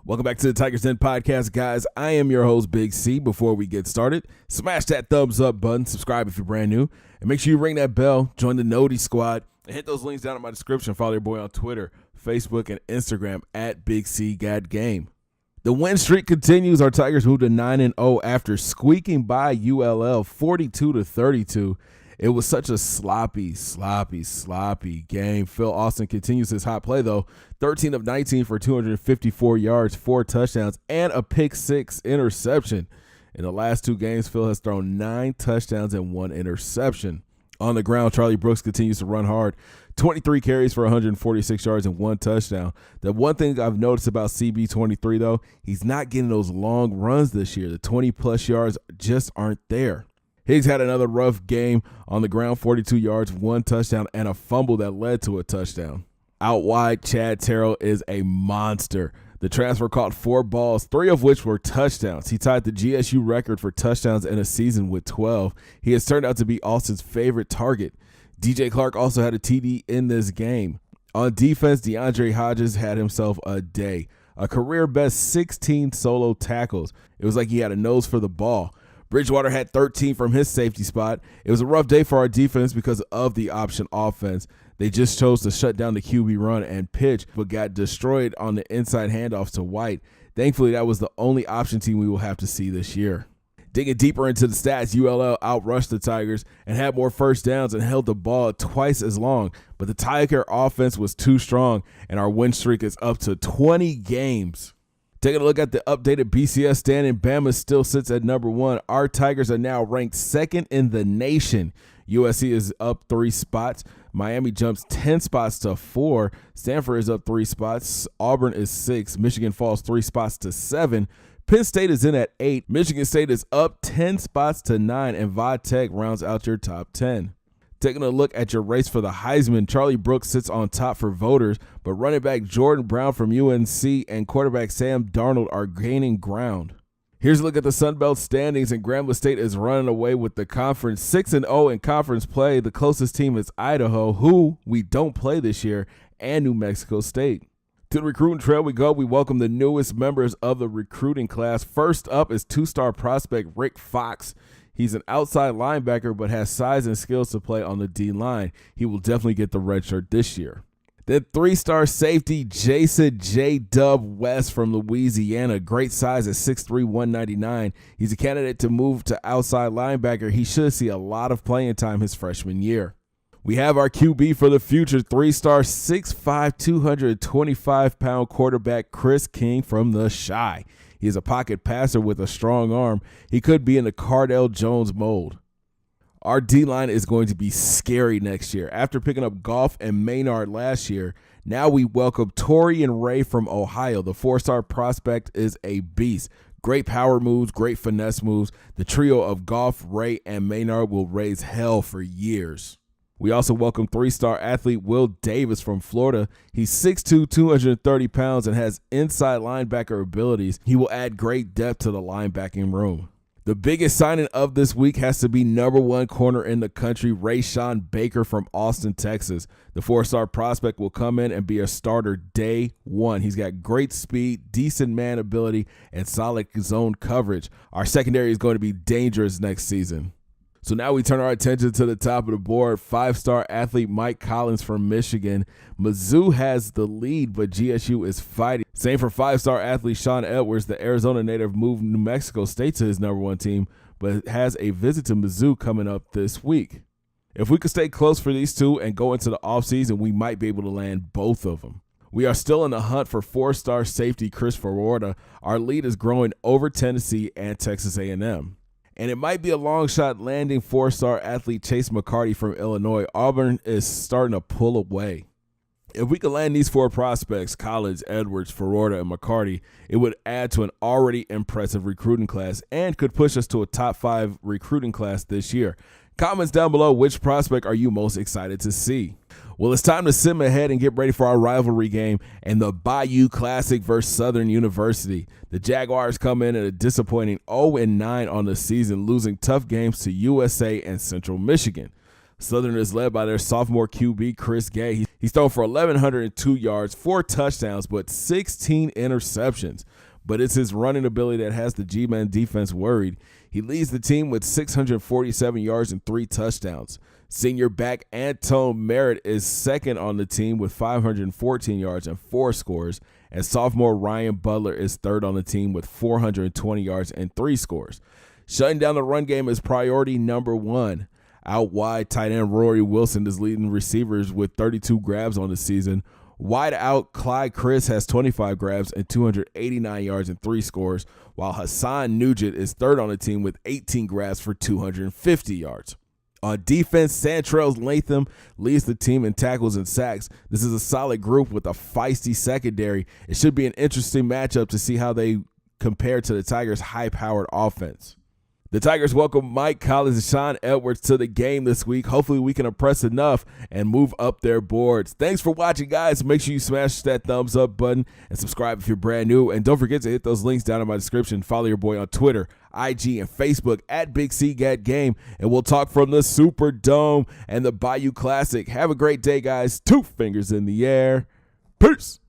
Welcome back to the Tigers Den podcast, guys. I am your host, Big C. Before we get started, smash that thumbs up button, subscribe if you're brand new, and make sure you ring that bell, join the Noti Squad, and hit those links down in my description. Follow your boy on Twitter, Facebook, and Instagram at Big C Got Game. The win streak continues. Our Tigers moved to 9-0 after squeaking by ULL 42-32. It was such a sloppy game. Phil Austin continues his hot play, though. 13 of 19 for 254 yards, 4 touchdowns, and a pick-6 interception. In the last 2 games, Phil has thrown 9 touchdowns and 1 interception. On the ground, Charlie Brooks continues to run hard. 23 carries for 146 yards and 1 touchdown. The one thing I've noticed about CB23, though, he's not getting those long runs this year. The 20-plus yards just aren't there. Higgs had another rough game on the ground, 42 yards, 1 touchdown, and a fumble that led to a touchdown. Out wide, Chad Terrell is a monster. The transfer caught 4 balls, 3 of which were touchdowns. He tied the GSU record for touchdowns in a season with 12. He has turned out to be Austin's favorite target. DJ Clark also had a TD in this game. On defense, DeAndre Hodges had himself a day. A career-best 16 solo tackles. It was like he had a nose for the ball. Bridgewater had 13 from his safety spot. It was a rough day for our defense because of the option offense. They just chose to shut down the QB run and pitch, but got destroyed on the inside handoffs to White. Thankfully, that was the only option team we will have to see this year. Digging deeper into the stats, ULL outrushed the Tigers and had more first downs and held the ball twice as long, but the Tiger offense was too strong, and our win streak is up to 20 games. Taking a look at the updated BCS standing, Bama still sits at number 1. Our Tigers are now ranked 2nd in the nation. USC is up 3 spots. Miami jumps 10 spots to 4. Stanford is up 3 spots. Auburn is 6. Michigan falls 3 spots to 7. Penn State is in at 8. Michigan State is up 10 spots to 9. And Va Tech rounds out your top 10. Taking a look at your race for the Heisman, Charlie Brooks sits on top for voters, but running back Jordan Brown from UNC and quarterback Sam Darnold are gaining ground. Here's a look at the Sun Belt standings, and Grambling State is running away with the conference. 6-0 in conference play. The closest team is Idaho, who we don't play this year, and New Mexico State. To the recruiting trail we go. We welcome the newest members of the recruiting class. First up is 2-star prospect Rick Fox. He's an outside linebacker but has size and skills to play on the D-line. He will definitely get the red shirt this year. Then 3-star safety Jason J. Dub West from Louisiana. Great size at 6'3", 199. He's a candidate to move to outside linebacker. He should see a lot of playing time his freshman year. We have our QB for the future, 3-star 6'5", 225-pound quarterback Chris King from the Chi. He is a pocket passer with a strong arm. He could be in the Cardell Jones mold. Our D-line is going to be scary next year. After picking up Goff and Maynard last year, now we welcome Torian Ray from Ohio. The 4-star prospect is a beast. Great power moves, great finesse moves. The trio of Goff, Ray, and Maynard will raise hell for years. We also welcome 3-star athlete Will Davis from Florida. He's 6'2", 230 pounds, and has inside linebacker abilities. He will add great depth to the linebacking room. The biggest signing of this week has to be number 1 corner in the country, Rayshawn Baker from Austin, Texas. The 4-star prospect will come in and be a starter day 1. He's got great speed, decent man ability, and solid zone coverage. Our secondary is going to be dangerous next season. So now we turn our attention to the top of the board. 5-star athlete Mike Collins from Michigan. Mizzou has the lead, but GSU is fighting. Same for 5-star athlete Sean Edwards. The Arizona native moved New Mexico State to his number 1 team, but has a visit to Mizzou coming up this week. If we could stay close for these two and go into the offseason, we might be able to land both of them. We are still in the hunt for 4-star safety Chris Ferrota. Our lead is growing over Tennessee and Texas A&M. And it might be a long shot landing 4-star athlete Chase McCarty from Illinois. Auburn is starting to pull away. If we could land these 4 prospects, Collins, Edwards, Ferrota, and McCarty, it would add to an already impressive recruiting class and could push us to a top 5 recruiting class this year. Comments down below, which prospect are you most excited to see? Well, it's time to sim ahead and get ready for our rivalry game and the Bayou Classic versus Southern University. The Jaguars come in at a disappointing 0-9 on the season, losing tough games to USA and Central Michigan. Southern is led by their sophomore QB, Chris Gay. He's thrown for 1,102 yards, 4 touchdowns, but 16 interceptions. But it's his running ability that has the G-Man defense worried. He leads the team with 647 yards and 3 touchdowns. Senior back Antone Merritt is second on the team with 514 yards and 4 scores. And sophomore Ryan Butler is third on the team with 420 yards and 3 scores. Shutting down the run game is priority number 1. Out wide, tight end Rory Wilson is leading receivers with 32 grabs on the season. Wide out, Clyde Chris has 25 grabs and 289 yards and 3 scores, while Hassan Nugent is third on the team with 18 grabs for 250 yards. On defense, Santrell Latham leads the team in tackles and sacks. This is a solid group with a feisty secondary. It should be an interesting matchup to see how they compare to the Tigers' high-powered offense. The Tigers welcome Mike Collins and Sean Edwards to the game this week. Hopefully we can impress enough and move up their boards. Thanks for watching, guys. Make sure you smash that thumbs up button and subscribe if you're brand new. And don't forget to hit those links down in my description. Follow your boy on Twitter, IG, and Facebook at Big C Gat Game. And we'll talk from the Superdome and the Bayou Classic. Have a great day, guys. 2 fingers in the air. Peace.